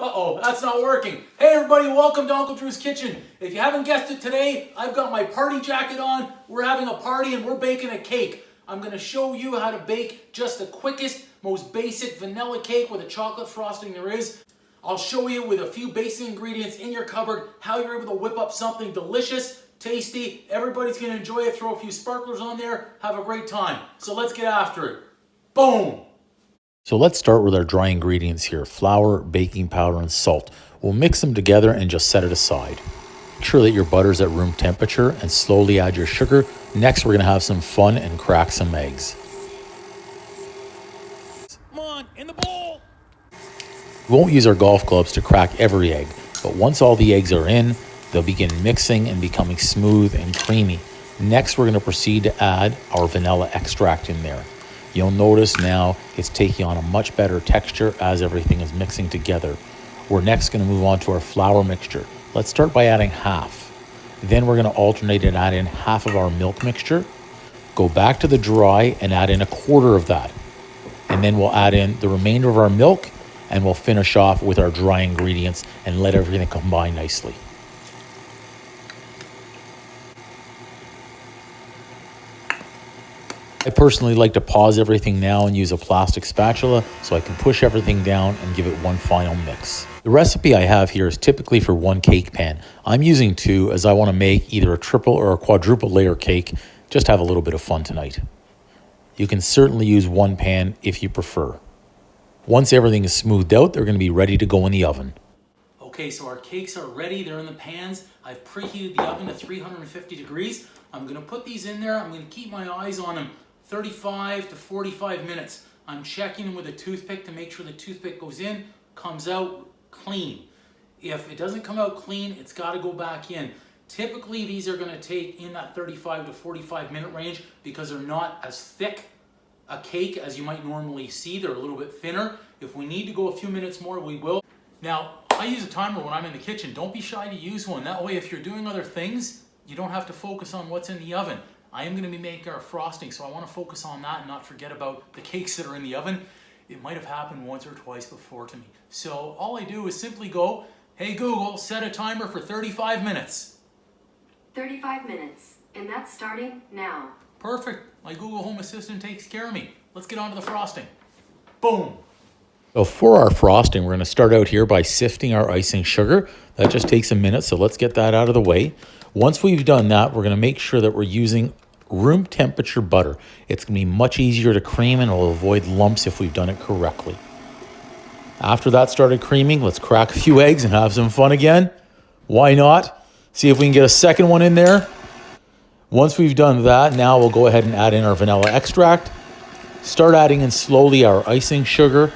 Uh-oh, that's not working. Hey everybody, welcome to Uncle Drew's Kitchen. If you haven't guessed it today, I've got my party jacket on. We're having a party and we're baking a cake. I'm gonna show you how to bake just the quickest, most basic vanilla cake with a chocolate frosting there is. I'll show you with a few basic ingredients in your cupboard how you're able to whip up something delicious, tasty. Everybody's gonna enjoy it. Throw a few sparklers on there. Have a great time. So let's get after it. Boom! So let's start with our dry ingredients here, flour, baking powder, and salt. We'll mix them together and just set it aside. Make sure that your butter's at room temperature and slowly add your sugar. Next, we're gonna have some fun and crack some eggs. Come on, in the bowl! We won't use our golf clubs to crack every egg, but once all the eggs are in, they'll begin mixing and becoming smooth and creamy. Next, we're gonna proceed to add our vanilla extract in there. You'll notice now it's taking on a much better texture as everything is mixing together. We're next going to move on to our flour mixture. Let's start by adding half. Then we're going to alternate and add in half of our milk mixture. Go back to the dry and add in a quarter of that. And then we'll add in the remainder of our milk and we'll finish off with our dry ingredients and let everything combine nicely. I personally like to pause everything now and use a plastic spatula so I can push everything down and give it one final mix. The recipe I have here is typically for one cake pan. I'm using two as I want to make either a triple or a quadruple layer cake, just have a little bit of fun tonight. You can certainly use one pan if you prefer. Once everything is smoothed out, they're going to be ready to go in the oven. Okay, so our cakes are ready. They're in the pans. I've preheated the oven to 350 degrees. I'm going to put these in there. I'm going to keep my eyes on them 35 to 45 minutes. I'm checking them with a toothpick to make sure the toothpick goes in, comes out clean. If it doesn't come out clean, it's got to go back in. Typically, these are going to take in that 35 to 45 minute range because they're not as thick a cake as you might normally see. They're a little bit thinner. If we need to go a few minutes more, we will. Now, I use a timer when I'm in the kitchen. Don't be shy to use one. That way, if you're doing other things, you don't have to focus on what's in the oven. I am going to be making our frosting, so I want to focus on that and not forget about the cakes that are in the oven. It might have happened once or twice before to me. So all I do is simply go, hey Google, set a timer for 35 minutes. 35 minutes, and that's starting now. Perfect. My Google Home Assistant takes care of me. Let's get on to the frosting. Boom. So for our frosting, we're going to start out here by sifting our icing sugar. That just takes a minute, so let's get that out of the way. Once we've done that, we're going to make sure that we're using room temperature butter. It's going to be much easier to cream and it'll avoid lumps if we've done it correctly. After that started creaming, let's crack a few eggs and have some fun again. Why not? See if we can get a second one in there. Once we've done that, now we'll go ahead and add in our vanilla extract. Start adding in slowly our icing sugar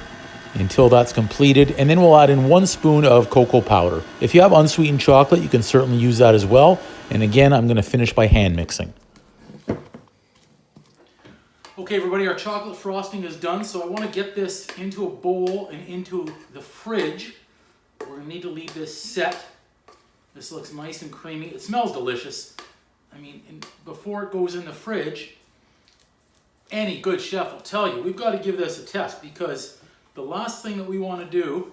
until that's completed, and then we'll add in 1 spoon of cocoa powder. If you have unsweetened chocolate, you can certainly use that as well. And again, I'm going to finish by hand mixing. Okay, everybody, our chocolate frosting is done, so I want to get this into a bowl and into the fridge. We're going to need to leave this set. This looks nice and creamy. It smells delicious. I mean, before it goes in the fridge, any good chef will tell you, we've got to give this a test because the last thing that we want to do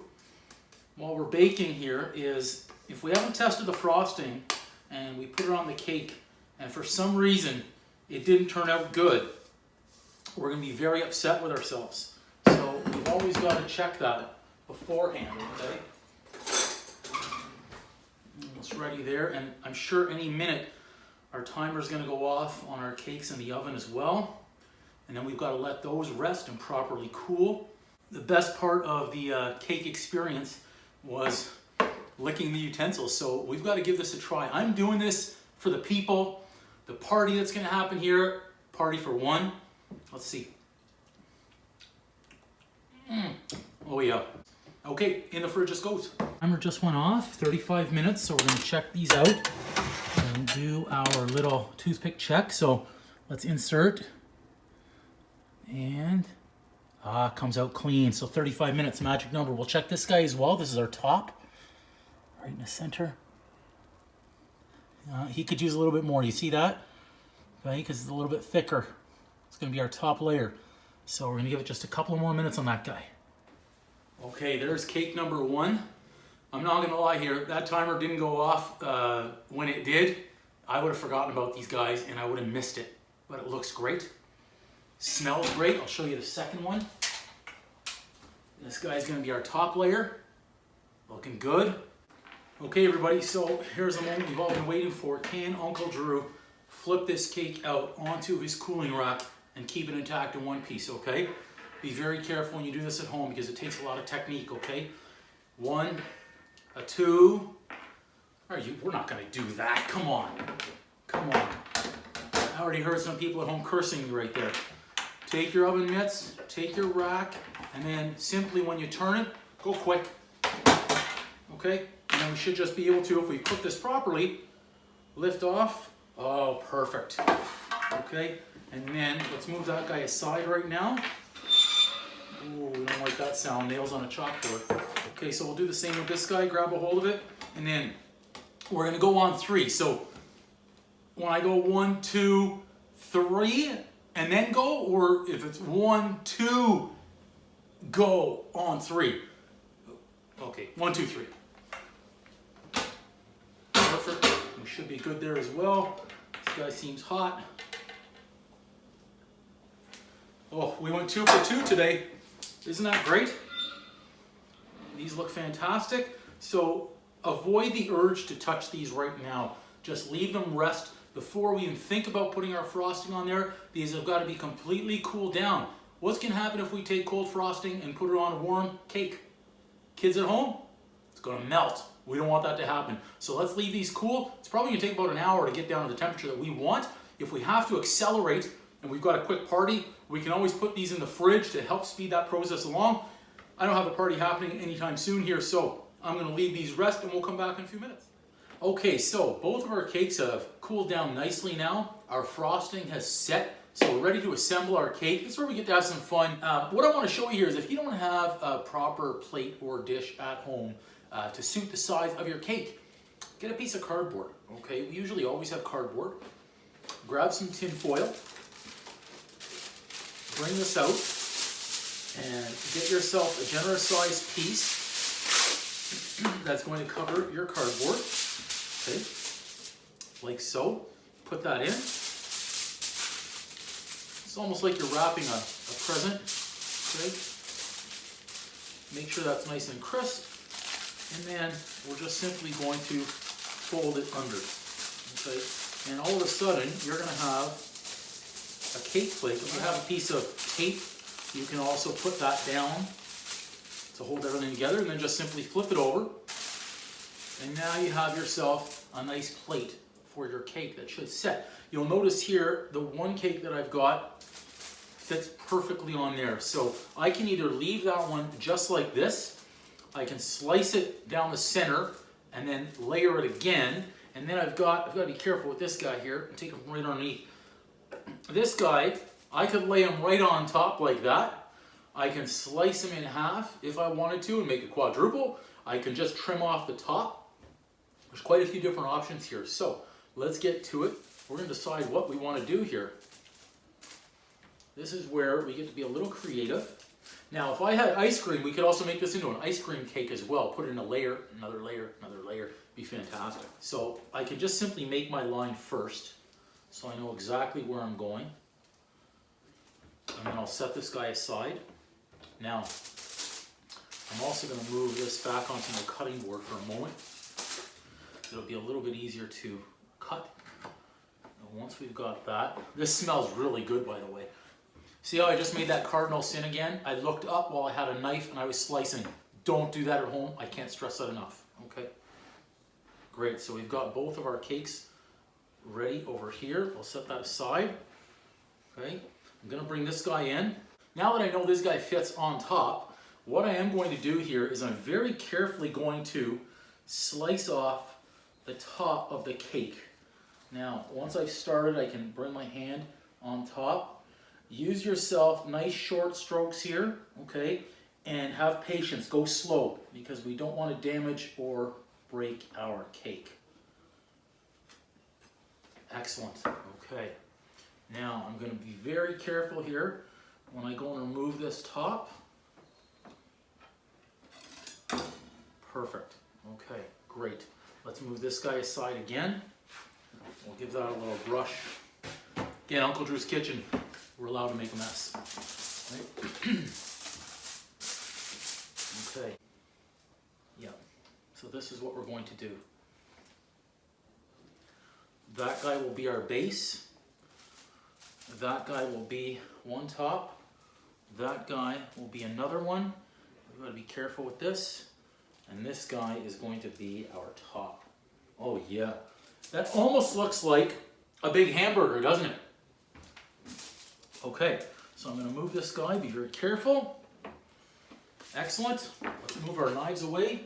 while we're baking here is if we haven't tested the frosting and we put it on the cake and for some reason it didn't turn out good, we're going to be very upset with ourselves. So we've always got to check that beforehand, okay? It's ready there, and I'm sure any minute our timer is going to go off on our cakes in the oven as well. And then we've got to let those rest and properly cool. The best part of the cake experience was licking the utensils, so we've got to give this a try. I'm doing this for the people, the party that's going to happen here, party for one. Let's see. Oh yeah. Okay, in the fridge this goes. Timer just went off, 35 minutes, so we're going to check these out and do our little toothpick check. So let's insert, and comes out clean. So 35 minutes, magic number. We'll check this guy as well. This is our top, right in the center. He could use a little bit more. You see that? Okay, because it's a little bit thicker. It's going to be our top layer. So we're going to give it just a couple more minutes on that guy. Okay, there's cake number one. I'm not gonna lie here, that timer didn't go off when it did. I would have forgotten about these guys and I would have missed it. But it looks great. Smells great. I'll show you the second one. This guy's gonna be our top layer. Looking good. Okay everybody, so here's the moment we've all been waiting for. Can Uncle Drew flip this cake out onto his cooling rack and keep it intact in one piece, okay? Be very careful when you do this at home because it takes a lot of technique, okay? 1, a 2. We're not gonna do that, come on. Come on. I already heard some people at home cursing me right there. Take your oven mitts, take your rack, and then simply when you turn it, go quick. Okay? And then we should just be able to, if we cook this properly, lift off. Oh, perfect. Okay? And then let's move that guy aside right now. Ooh, we don't like that sound, nails on a chalkboard. Okay, so we'll do the same with this guy, grab a hold of it, and then we're gonna go on 3. So when I go 1, 2, 3, and then go, or if it's 1, 2, go on 3. Okay, 1, 2, 3. Perfect. We should be good there as well. This guy seems hot. Oh, we went 2 for 2 today. Isn't that great? These look fantastic. So avoid the urge to touch these right now. Just leave them rest before we even think about putting our frosting on there. These have got to be completely cooled down. What's going to happen if we take cold frosting and put it on a warm cake? Kids at home? It's going to melt. We don't want that to happen. So let's leave these cool. It's probably going to take about an hour to get down to the temperature that we want. If we have to accelerate and we've got a quick party, we can always put these in the fridge to help speed that process along. I don't have a party happening anytime soon here, so I'm going to leave these rest and we'll come back in a few minutes. Okay, so both of our cakes have cooled down nicely now. Our frosting has set, so we're ready to assemble our cake. This is where we get to have some fun. What I want to show you here is if you don't have a proper plate or dish at home to suit the size of your cake, get a piece of cardboard, okay? We usually always have cardboard. Grab some tin foil, bring this out, and get yourself a generous sized piece that's going to cover your cardboard, okay, like so. Put that in. It's almost like you're wrapping a present, okay. Make sure that's nice and crisp, and then we're just simply going to fold it under, okay. And all of a sudden, you're going to have a cake plate. If you have a piece of tape, you can also put that down to hold everything together, and then just simply flip it over. And now you have yourself a nice plate for your cake that should set. You'll notice here, the one cake that I've got fits perfectly on there. So I can either leave that one just like this, I can slice it down the center, and then layer it again. And then I've got to be careful with this guy here and take him right underneath. This guy, I could lay him right on top like that. I can slice him in half if I wanted to and make a quadruple. I can just trim off the top. There's quite a few different options here. So let's get to it. We're going to decide what we want to do here. This is where we get to be a little creative. Now, if I had ice cream, we could also make this into an ice cream cake as well. Put in a layer, another layer, another layer. Be fantastic. So I can just simply make my line first, so I know exactly where I'm going. And then I'll set this guy aside. Now, I'm also going to move this back onto my cutting board for a moment. It'll be a little bit easier to cut. And once we've got that, this smells really good, by the way. See how I just made that cardinal sin again? I looked up while I had a knife and I was slicing. Don't do that at home. I can't stress that enough. Okay? Great. So we've got both of our cakes ready over here. We'll set that aside. Okay? I'm going to bring this guy in. Now that I know this guy fits on top, what I am going to do here is I'm very carefully going to slice off the top of the cake. Now, once I've started, I can bring my hand on top. Use yourself nice short strokes here, okay? And have patience, go slow, because we don't want to damage or break our cake. Excellent, okay. Now, I'm going to be very careful here when I go and remove this top. Perfect, Great. Let's move this guy aside again. We'll give that a little brush. Again, Uncle Drew's kitchen. We're allowed to make a mess. Right? Okay. Yeah. So this is what we're going to do. That guy will be our base. That guy will be one top. That guy will be another one. We've got to be careful with this. And this guy is going to be our top. Oh yeah. That almost looks like a big hamburger, doesn't it? Okay, so I'm going to move this guy. Be very careful. Excellent. Let's move our knives away.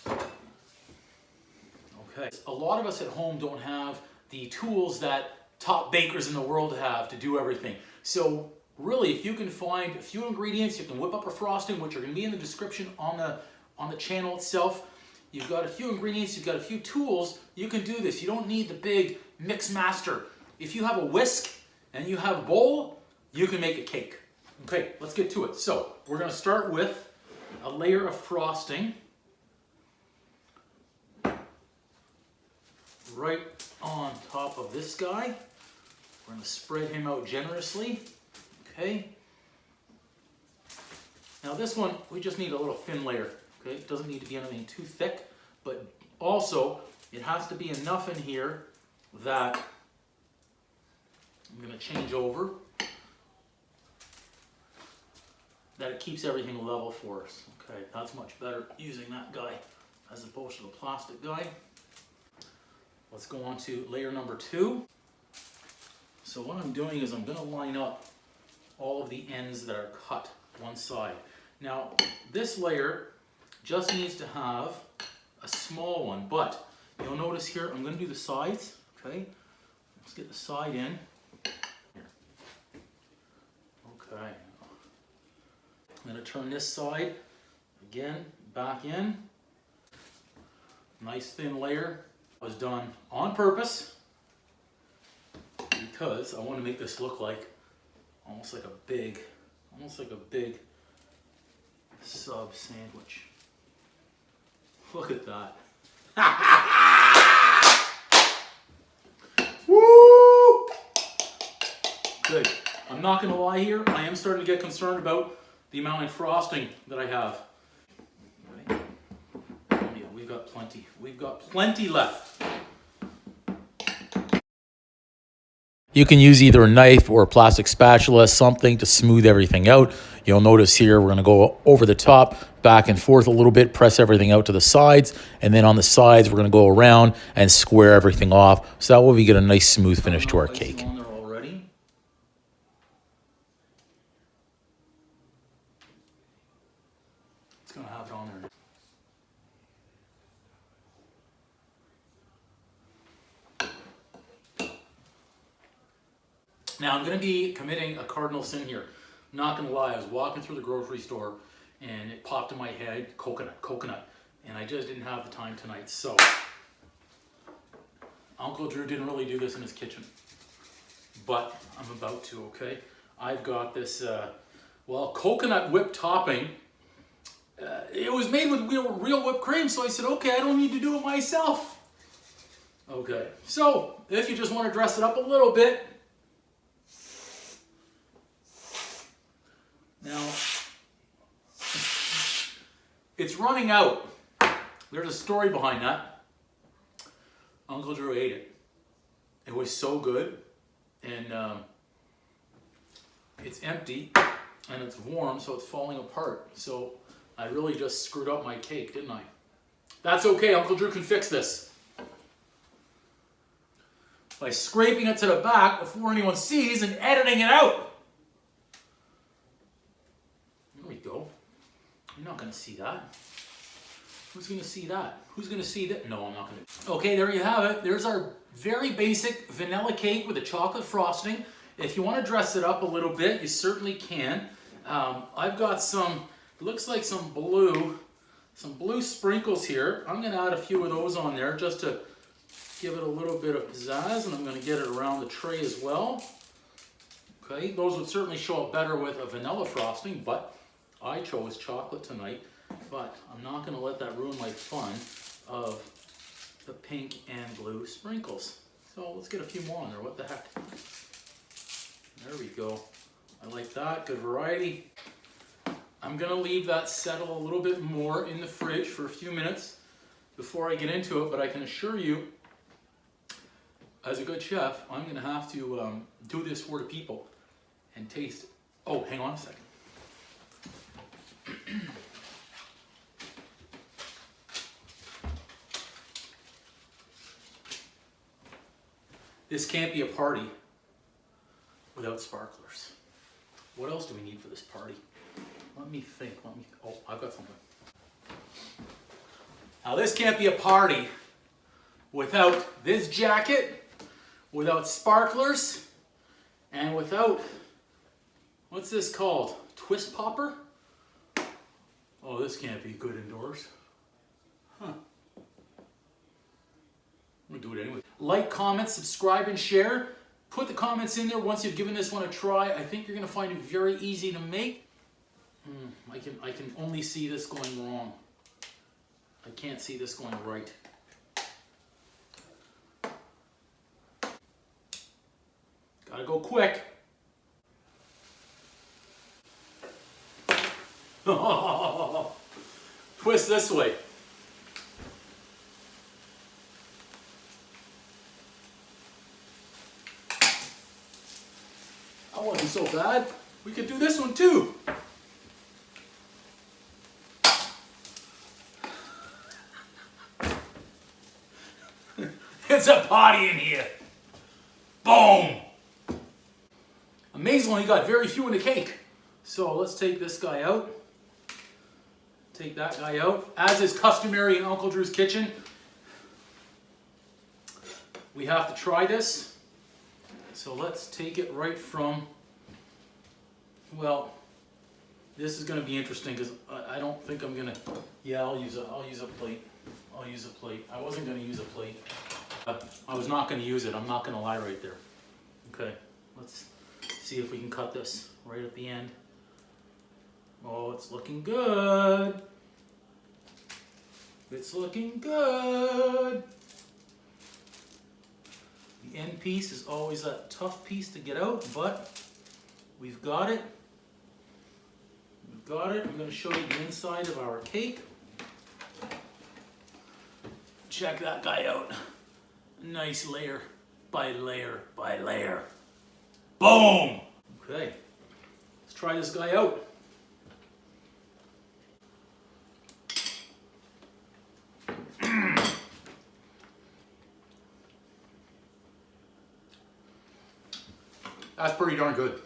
Okay. A lot of us at home don't have the tools that top bakers in the world have to do everything. So really, if you can find a few ingredients, you can whip up a frosting, which are going to be in the description on the channel itself. You've got a few ingredients, you've got a few tools, you can do this. You don't need the big mix master. If you have a whisk and you have a bowl, you can make a cake. Okay, let's get to it. So we're going to start with a layer of frosting right on top of this guy. We're going to spread him out generously. Okay. Now this one, we just need a little thin layer. Okay, it doesn't need to be anything too thick, but also it has to be enough in here that I'm going to change over, that it keeps everything level for us. Okay, that's much better using that guy as opposed to the plastic guy. Let's go on to layer number 2. So what I'm doing is I'm going to line up all of the ends that are cut one side. Now this layer just needs to have a small one, but you'll notice here I'm going to do the sides. Okay, let's get the side in. Here. Okay, I'm going to turn this side again back in. Nice thin layer. Was done on purpose because I want to make this look like almost like a big sub sandwich. Look at that. Woo! Good. I'm not going to lie here. I am starting to get concerned about the amount of frosting that I have. Right. Oh yeah, we've got plenty. We've got plenty left. You can use either a knife or a plastic spatula, something to smooth everything out. You'll notice here we're going to go over the top, back and forth a little bit, press everything out to the sides, and then on the sides we're going to go around and square everything off. So that way we get a nice smooth finish to our cake. On there already. It's going to have it on there. Now I'm going to be committing a cardinal sin here. I'm not going to lie, I was walking through the grocery store and it popped in my head, coconut, and I just didn't have the time tonight. So Uncle Drew didn't really do this in his kitchen, but I'm about to. Okay, I've got this coconut whipped topping. It was made with real whipped cream, so I said, okay, I don't need to do it myself. Okay, so if you just want to dress it up a little bit. Now, it's running out. There's a story behind that. Uncle Drew ate it. It was so good, and it's empty, and it's warm, so it's falling apart. So I really just screwed up my cake, didn't I? That's okay, Uncle Drew can fix this. By scraping it to the back before anyone sees and editing it out. Go. You're not going to see that. Who's going to see that? Who's going to see that? No, I'm not going to. Okay, there you have it. There's our very basic vanilla cake with a chocolate frosting. If you want to dress it up a little bit, you certainly can. I've got some, it looks like some blue sprinkles here. I'm going to add a few of those on there just to give it a little bit of pizzazz, and I'm going to get it around the tray as well. Okay, those would certainly show up better with a vanilla frosting, but I chose chocolate tonight, but I'm not going to let that ruin my fun of the pink and blue sprinkles. So let's get a few more on there. What the heck? There we go. I like that. Good variety. I'm gonna leave that settle a little bit more in the fridge for a few minutes before I get into it, but I can assure you, as a good chef, I'm gonna have to do this for the people and taste it. Oh, hang on a second. This can't be a party without sparklers. What else do we need for this party? Let me think. Oh, I've got something. Now this can't be a party without this jacket, without sparklers, and without, what's this called? Twist popper? Oh, this can't be good indoors. Huh. I'm gonna do it anyway. Like, comment, subscribe, and share. Put the comments in there once you've given this one a try. I think you're gonna find it very easy to make. I can only see this going wrong. I can't see this going right. Gotta go quick. Twist this way. That wasn't so bad. We could do this one too. It's a party in here. Boom. Amazingly, got very few in the cake. So let's take this guy out. Take that guy out. As is customary in Uncle Drew's kitchen, we have to try this. So let's take it right from, well, this is going to be interesting because I don't think I'm going to, yeah, I'll use a plate. I'll use a plate. I wasn't going to use a plate. I was not going to use it. I'm not going to lie right there. Okay, let's see if we can cut this right at the end. Oh, it's looking good. It's looking good. The end piece is always a tough piece to get out, but we've got it. We've got it. I'm going to show you the inside of our cake. Check that guy out. Nice layer by layer by layer. Boom! Okay, let's try this guy out. That's pretty darn good.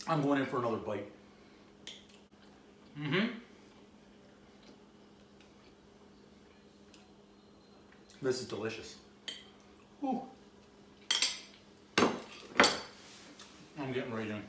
I'm going in for another bite. This is delicious. Ooh. I'm getting right in.